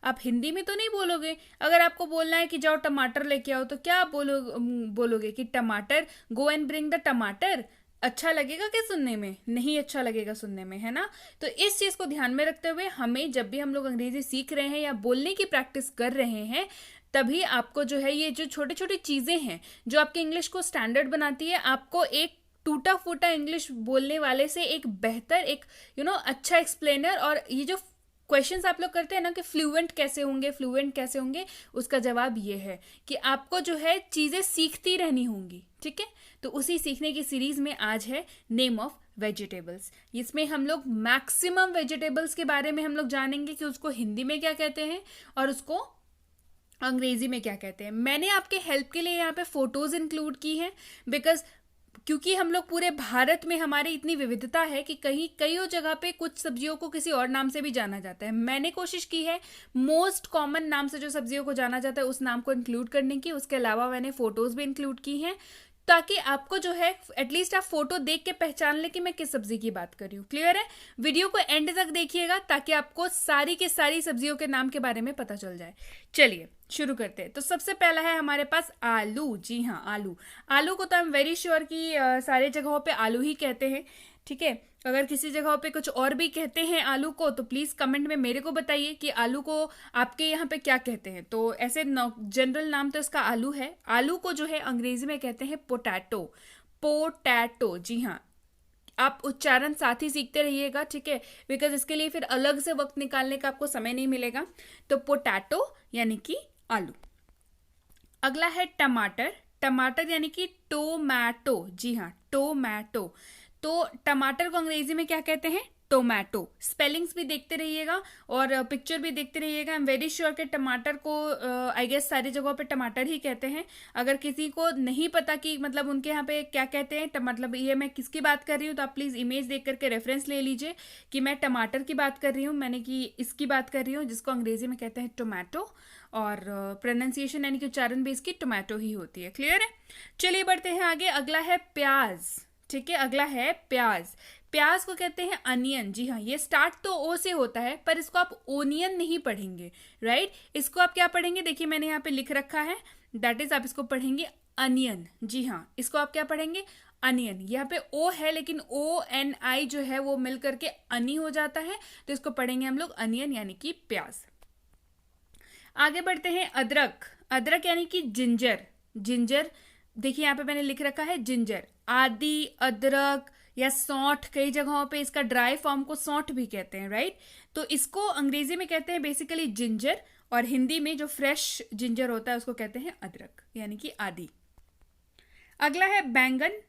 आप हिंदी में तो नहीं बोलोगे। अगर आपको बोलना है कि जाओ टमाटर लेके आओ, तो क्या आप बोलोगे कि टमाटर, गो एंड ब्रिंग द टमाटर। अच्छा लगेगा क्या सुनने में? नहीं अच्छा लगेगा सुनने में, है ना। तो इस चीज को ध्यान में रखते हुए हमें, जब भी हम लोग अंग्रेजी सीख रहे हैं या बोलने की प्रैक्टिस कर रहे हैं, तभी आपको जो है ये जो छोटी छोटी चीजें हैं जो आपकी इंग्लिश को स्टैंडर्ड बनाती है, आपको एक टूटा फूटा इंग्लिश बोलने वाले से एक बेहतर, एक अच्छा एक्सप्लेनर, और ये जो क्वेश्चंस आप लोग करते हैं ना कि फ्लुएंट कैसे होंगे, फ्लुएंट कैसे होंगे, उसका जवाब ये है कि आपको जो है चीजें सीखती रहनी होंगी। ठीक है, तो उसी सीखने की सीरीज में आज है नेम ऑफ वेजिटेबल्स। इसमें हम लोग मैक्सिमम वेजिटेबल्स के बारे में हम लोग जानेंगे कि उसको हिंदी में क्या कहते हैं और उसको अंग्रेजी में क्या कहते हैं। मैंने आपके हेल्प के लिए यहाँ पे फोटोज इंक्लूड की हैं, बिकॉज क्योंकि हम लोग पूरे भारत में हमारी इतनी विविधता है कि कहीं कई जगह पे कुछ सब्जियों को किसी और नाम से भी जाना जाता है। मैंने कोशिश की है मोस्ट कॉमन नाम से जो सब्जियों को जाना जाता है उस नाम को इंक्लूड करने की। उसके अलावा मैंने फोटोज भी इंक्लूड की हैं, ताकि आपको जो है एटलीस्ट आप फोटो देख के पहचान ले कि मैं किस सब्जी की बात कर रही हूँ। क्लियर है? वीडियो को एंड तक देखिएगा ताकि आपको सारी की सारी सब्जियों के नाम के बारे में पता चल जाए। चलिए शुरू करते हैं। तो सबसे पहला है हमारे पास आलू। जी हाँ, आलू। आलू को तो हम वेरी श्योर कि सारे जगहों पे आलू ही कहते हैं। ठीक है, अगर किसी जगह पे कुछ और भी कहते हैं आलू को तो प्लीज कमेंट में मेरे को बताइए कि आलू को आपके यहाँ पे क्या कहते हैं। तो ऐसे जनरल नाम तो इसका आलू है। आलू को जो है अंग्रेजी में कहते हैं पोटैटो। पोटैटो, जी हाँ। आप उच्चारण साथ ही सीखते रहिएगा, ठीक है, बिकॉज इसके लिए फिर अलग से वक्त निकालने का आपको समय नहीं मिलेगा। तो पोटैटो यानी कि आलू। अगला है टमाटर। टमाटर यानी कि टोमैटो। जी हाँ, टोमैटो। तो टमाटर को अंग्रेजी में क्या कहते हैं? टोमैटो। स्पेलिंग्स भी देखते रहिएगा और पिक्चर भी देखते रहिएगा। आई एम वेरी श्योर कि टमाटर को आई गेस सारी जगहों पे टमाटर ही कहते हैं। अगर किसी को नहीं पता कि मतलब उनके यहाँ पे क्या कहते हैं, मतलब ये मैं किसकी बात कर रही हूँ, तो आप प्लीज इमेज देख करके रेफरेंस ले लीजिए कि मैं टमाटर की बात कर रही हूँ, मैंने कि इसकी बात कर रही हूँ जिसको अंग्रेजी में कहते हैं टोमैटो, और प्रोनाउंसिएशन यानी कि उच्चारण भी इसकी टोमैटो ही होती है। क्लियर है? चलिए बढ़ते हैं आगे। अगला है प्याज। ठीक है, अगला है प्याज। प्याज को कहते हैं अनियन। जी हाँ, ये स्टार्ट तो ओ से होता है पर इसको आप ओनियन नहीं पढ़ेंगे, राइट। इसको आप क्या पढ़ेंगे? देखिए मैंने यहाँ पे लिख रखा है, दैट इज आप इसको पढ़ेंगे अनियन। जी हाँ, इसको आप क्या पढ़ेंगे? अनियन। यहाँ पे ओ है लेकिन ओ एन आई जो है वो मिल करके अनी हो जाता है, तो इसको पढ़ेंगे हम लोग अनियन यानी कि प्याज। आगे बढ़ते हैं अदरक। अदरक यानी कि जिंजर। जिंजर, देखिए यहाँ पे मैंने लिख रखा है जिंजर। आदि, अदरक या सौंठ, कई जगहों पे इसका ड्राई फॉर्म को सौंठ भी कहते हैं, राइट। तो इसको अंग्रेजी में कहते हैं बेसिकली जिंजर, और हिंदी में जो फ्रेश जिंजर होता है उसको कहते हैं अदरक यानी कि आदि। अगला है बैंगन।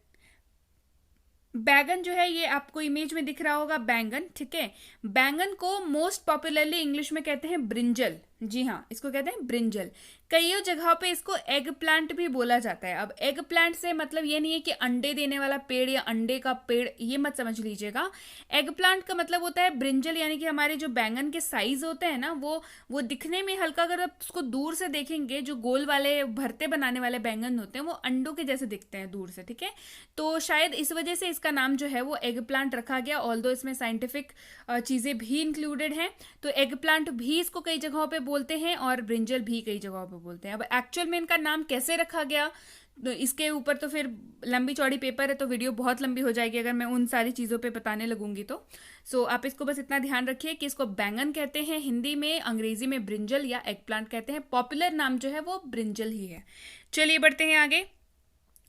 बैगन जो है ये आपको इमेज में दिख रहा होगा, बैंगन, ठीक है। बैंगन को मोस्ट पॉपुलरली इंग्लिश में कहते हैं ब्रिंजल। जी हाँ, इसको कहते हैं ब्रिंजल। कई जगहों पे इसको एग प्लांट भी बोला जाता है। अब एग प्लांट से मतलब ये नहीं है कि अंडे देने वाला पेड़ या अंडे का पेड़, ये मत समझ लीजिएगा। एग प्लांट का मतलब होता है ब्रिंजल, यानी कि हमारे जो बैंगन के साइज होते हैं ना वो दिखने में हल्का, अगर आप उसको दूर से देखेंगे, जो गोल वाले भरते बनाने वाले बैंगन होते हैं वो अंडों के जैसे दिखते हैं दूर से, ठीक है। तो शायद इस वजह से इसका नाम जो है वो एग प्लांट रखा गया, ऑल्दो इसमें साइंटिफिक चीजें भी इंक्लूडेड हैं। तो एग प्लांट भी इसको कई जगहों पे बोलते हैं और ब्रिंजल भी कई जगहों पे बोलते हैं। अब एक्चुअल में इनका नाम कैसे रखा गया, तो इसके ऊपर तो फिर लंबी चौड़ी पेपर है, तो वीडियो बहुत लंबी हो जाएगी अगर मैं उन सारी चीज़ों पे बताने लगूंगी तो। सो आप इसको बस इतना ध्यान रखिए कि इसको बैंगन कहते हैं हिंदी में, अंग्रेजी में ब्रिंजल या एग प्लांट कहते हैं। पॉपुलर नाम जो है वो ब्रिंजल ही है। चलिए बढ़ते हैं आगे।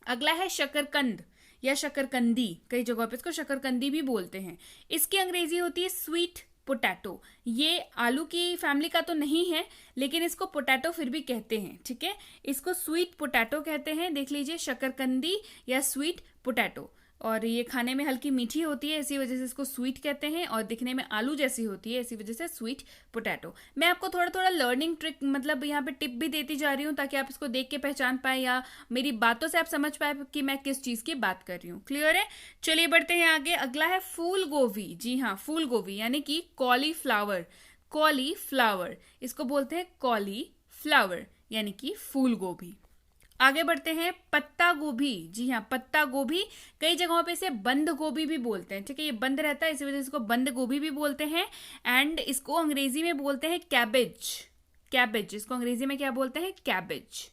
अगला है शकरकंद या शकरकंदी। कई जगहों पे इसको शकरकंदी भी बोलते हैं। इसकी अंग्रेजी होती है स्वीट पोटैटो। ये आलू की फैमिली का तो नहीं है लेकिन इसको पोटैटो फिर भी कहते हैं, ठीक है। इसको स्वीट पोटैटो कहते हैं। देख लीजिए, शकरकंदी या स्वीट पोटैटो। और ये खाने में हल्की मीठी होती है, इसी वजह से इसको स्वीट कहते हैं, और दिखने में आलू जैसी होती है, इसी वजह से स्वीट पोटैटो। मैं आपको थोड़ा थोड़ा लर्निंग ट्रिक, मतलब यहाँ पे टिप भी देती जा रही हूँ ताकि आप इसको देख के पहचान पाए या मेरी बातों से आप समझ पाए कि मैं किस चीज की बात कर रही हूँ। क्लियर है? चलिए बढ़ते हैं आगे। अगला है फूल गोभी। जी हाँ, फूल गोभी यानी कि कॉलीफ्लावर। कॉलीफ्लावर, इसको बोलते हैं कॉलीफ्लावर यानी कि फूल गोभी। आगे बढ़ते हैं पत्ता गोभी। जी हाँ, पत्ता गोभी। कई जगहों पे इसे बंद गोभी भी बोलते हैं, ठीक है। ये बंद रहता है इसी वजह से इसको बंद गोभी भी बोलते हैं। एंड इसको अंग्रेजी में बोलते हैं कैबेज। कैबेज, इसको अंग्रेजी में क्या बोलते हैं? कैबेज।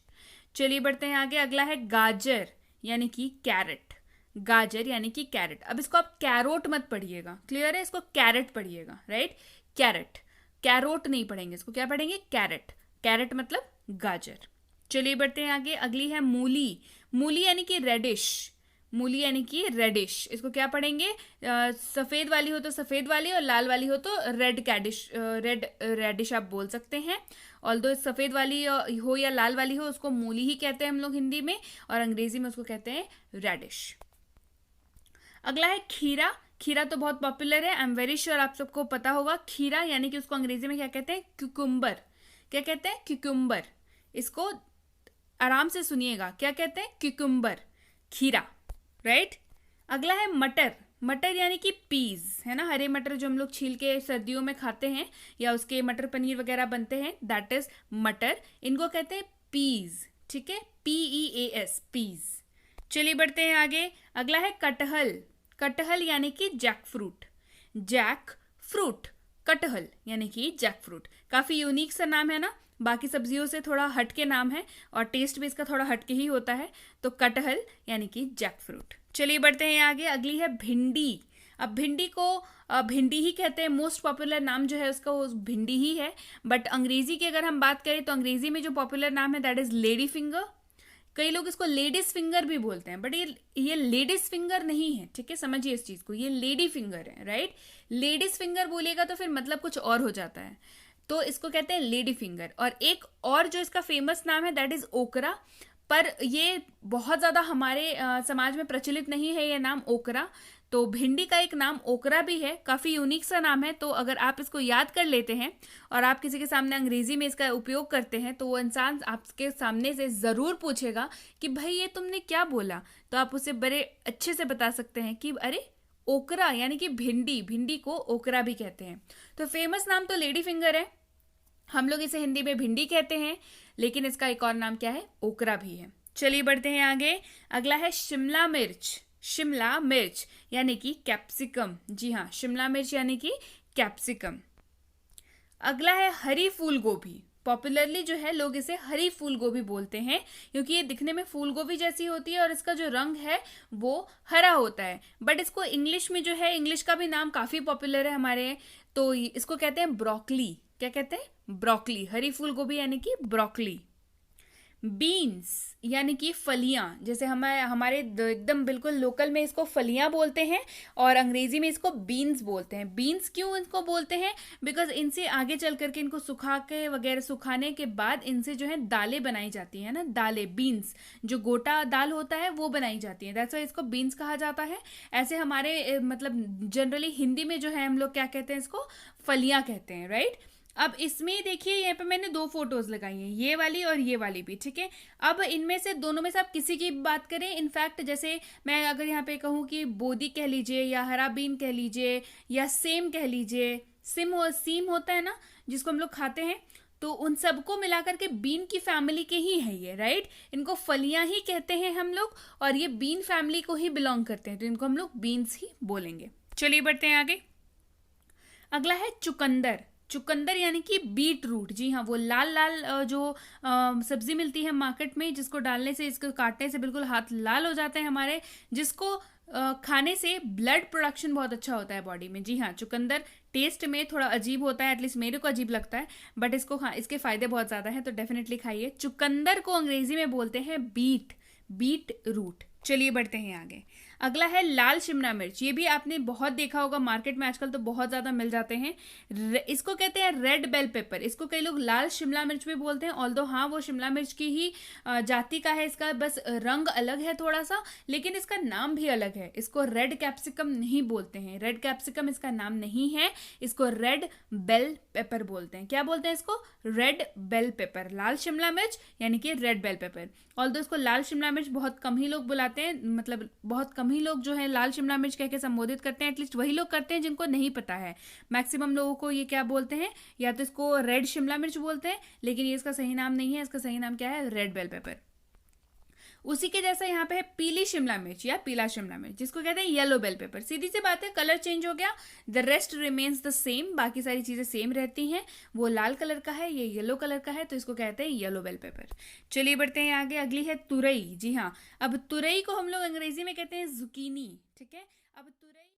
चलिए बढ़ते हैं आगे। अगला है गाजर यानी कि कैरेट। गाजर यानी कि कैरेट। अब इसको आप कैरोट मत पढ़िएगा, क्लियर है? इसको कैरेट पढ़िएगा, राइट? कैरेट, कैरोट नहीं पढ़ेंगे इसको, क्या पढ़ेंगे? कैरेट। कैरेट मतलब गाजर। चलिए बढ़ते हैं आगे। अगली है मूली। मूली यानी कि रेडिश। मूली यानी कि रेडिश, इसको क्या पढ़ेंगे? सफेद वाली हो तो सफेद वाली, और लाल वाली हो तो रेड कैडिश, रेड रेडिश आप बोल सकते हैं। ऑल्दो सफेद वाली हो या लाल वाली हो, उसको मूली ही कहते हैं हम लोग हिंदी में, और अंग्रेजी में उसको कहते हैं रेडिश। अगला है खीरा। खीरा तो बहुत पॉपुलर है, आई एम वेरी श्योर आप सबको पता होगा। खीरा यानी कि उसको अंग्रेजी में क्या कहते हैं? क्यूकुम्बर। क्या कहते हैं? क्यूकुम्बर। इसको आराम से सुनिएगा, क्या कहते हैं? क्यूकुम्बर, खीरा, राइट? अगला है मटर। मटर यानी कि पीज, है ना? हरे मटर जो हम लोग छील के सर्दियों में खाते हैं, या उसके मटर पनीर वगैरह बनते हैं, दैट इज मटर। इनको कहते हैं पीज, ठीक है? PEAS, peas. चलिए बढ़ते हैं आगे। अगला है कटहल। कटहल यानी कि जैक फ्रूट। जैक फ्रूट, कटहल यानी कि जैक फ्रूट। काफी यूनिक सा नाम है ना, बाकी सब्जियों से थोड़ा हटके नाम है, और टेस्ट भी इसका थोड़ा हटके ही होता है। तो कटहल यानी कि जैक फ्रूट। चलिए बढ़ते हैं आगे। अगली है भिंडी। अब भिंडी को भिंडी ही कहते हैं, मोस्ट पॉपुलर नाम जो है उसका वो भिंडी ही है। बट अंग्रेजी की अगर हम बात करें तो अंग्रेजी में जो पॉपुलर नाम है दैट इज लेडी फिंगर। कई लोग इसको लेडीज फिंगर भी बोलते हैं, बट ये लेडीज फिंगर नहीं है, ठीक है? समझिए इस चीज को, ये लेडी फिंगर है, राइट? लेडीज फिंगर बोलिएगा तो फिर मतलब कुछ और हो जाता है, तो इसको कहते हैं लेडी फिंगर। और एक और जो इसका फेमस नाम है दैट इज ओकरा, पर ये बहुत ज्यादा हमारे समाज में प्रचलित नहीं है ये नाम ओकरा। तो भिंडी का एक नाम ओकरा भी है, काफी यूनिक सा नाम है। तो अगर आप इसको याद कर लेते हैं और आप किसी के सामने अंग्रेजी में इसका उपयोग करते हैं, तो वो इंसान आपके सामने से जरूर पूछेगा कि भाई ये तुमने क्या बोला, तो आप उसे बड़े अच्छे से बता सकते हैं कि अरे ओकरा यानी कि भिंडी, भिंडी को ओकरा भी कहते हैं। तो फेमस नाम तो लेडी फिंगर है, हम लोग इसे हिंदी में भिंडी कहते हैं, लेकिन इसका एक और नाम क्या है? ओकरा भी है। चलिए बढ़ते हैं आगे। अगला है शिमला मिर्च। शिमला मिर्च यानी कि कैप्सिकम। जी हाँ, शिमला मिर्च यानी कि कैप्सिकम। अगला है हरी फूल गोभी। पॉपुलरली जो है लोग इसे हरी फूल गोभी बोलते हैं, क्योंकि ये दिखने में फूल गोभी जैसी होती है और इसका जो रंग है वो हरा होता है। बट इसको इंग्लिश में जो है, इंग्लिश का भी नाम काफी पॉपुलर है हमारे, तो इसको कहते हैं ब्रोकली। क्या कहते हैं? ब्रोकली। हरी फूल गोभी यानी कि ब्रोकली। बीन्स यानी कि फलियां, जैसे हमारे एकदम बिल्कुल लोकल में इसको फलियां बोलते हैं, और अंग्रेजी में इसको बीन्स बोलते हैं। बीन्स क्यों इनको बोलते हैं? बिकॉज इनसे आगे चल करके इनको सुखा के वगैरह, सुखाने के बाद इनसे जो है दालें बनाई जाती है ना, दालें, बीन्स, जो गोटा दाल होता है वो बनाई जाती है, दैट्स व्हाई इसको बीन्स कहा जाता है। ऐसे हमारे मतलब जनरली हिंदी में जो है हम लोग क्या कहते हैं? इसको फलियां कहते हैं, राइट? अब इसमें देखिए, यहाँ पे मैंने 2 फोटोज लगाई हैं, ये वाली और ये वाली भी, ठीक है? अब इनमें से दोनों में से आप किसी की बात करें, इनफैक्ट जैसे मैं अगर यहाँ पे कहूँ कि बोदी कह लीजिए, या हरा बीन कह लीजिए, या सेम कह लीजिए, सीम होता है ना जिसको हम लोग खाते हैं, तो उन सबको मिलाकर के बीन की फैमिली के ही है ये, राइट? इनको फलियां ही कहते हैं हम लोग, और ये बीन फैमिली को ही बिलोंग करते हैं, तो इनको हम लोग बीन्स ही बोलेंगे। चलिए बढ़ते हैं आगे। अगला है चुकंदर। चुकंदर यानी कि बीट रूट। जी हाँ, वो लाल लाल जो सब्जी मिलती है मार्केट में, जिसको डालने से, इसको काटने से बिल्कुल हाथ लाल हो जाते हैं हमारे, जिसको खाने से ब्लड प्रोडक्शन बहुत अच्छा होता है बॉडी में। जी हाँ, चुकंदर टेस्ट में थोड़ा अजीब होता है, एटलीस्ट मेरे को अजीब लगता है, बट इसके फायदे बहुत ज्यादा हैं, तो डेफिनेटली खाइए। चुकंदर को अंग्रेजी में बोलते हैं बीट रूट। चलिए बढ़ते हैं आगे। अगला है लाल शिमला मिर्च। ये भी आपने बहुत देखा होगा मार्केट में, आजकल तो बहुत ज्यादा मिल जाते हैं। इसको कहते हैं रेड बेल पेपर। इसको कई लोग लाल शिमला मिर्च भी बोलते हैं, ऑल्दो हाँ वो शिमला मिर्च की ही जाति का है, इसका बस रंग अलग है थोड़ा सा, लेकिन इसका नाम भी अलग है। इसको रेड कैप्सिकम नहीं बोलते हैं, रेड कैप्सिकम इसका नाम नहीं है, इसको रेड बेल पेपर बोलते हैं। क्या बोलते हैं इसको? Red bell pepper. लाल शिमला मिर्च यानी कि रेड बेल पेपर। ऑल्दो इसको लाल शिमला मिर्च बहुत कम ही लोग बुलाते हैं, मतलब बहुत कम ही लोग जो है लाल शिमला मिर्च कह के संबोधित करते हैं, एटलीस्ट वही लोग करते हैं जिनको नहीं पता है। मैक्सिमम लोगों को ये क्या बोलते हैं, या तो इसको रेड शिमला मिर्च बोलते हैं, लेकिन ये इसका सही नाम नहीं है। इसका सही नाम क्या है? Red bell pepper. उसी के जैसा यहाँ पे है पीली शिमला मिर्च या पीला शिमला मिर्च, जिसको कहते हैं येलो बेल पेपर। सीधी सी बात है, कलर चेंज हो गया, the rest remains the same, बाकी सारी चीजें सेम रहती हैं। वो लाल कलर का है, ये येलो कलर का है, तो इसको कहते हैं येलो बेल पेपर। चलिए बढ़ते हैं आगे। अगली है तुरई। जी हाँ, अब तुरई को हम लोग अंग्रेजी में कहते हैं जुकीनी। ठीक है, अब तुरई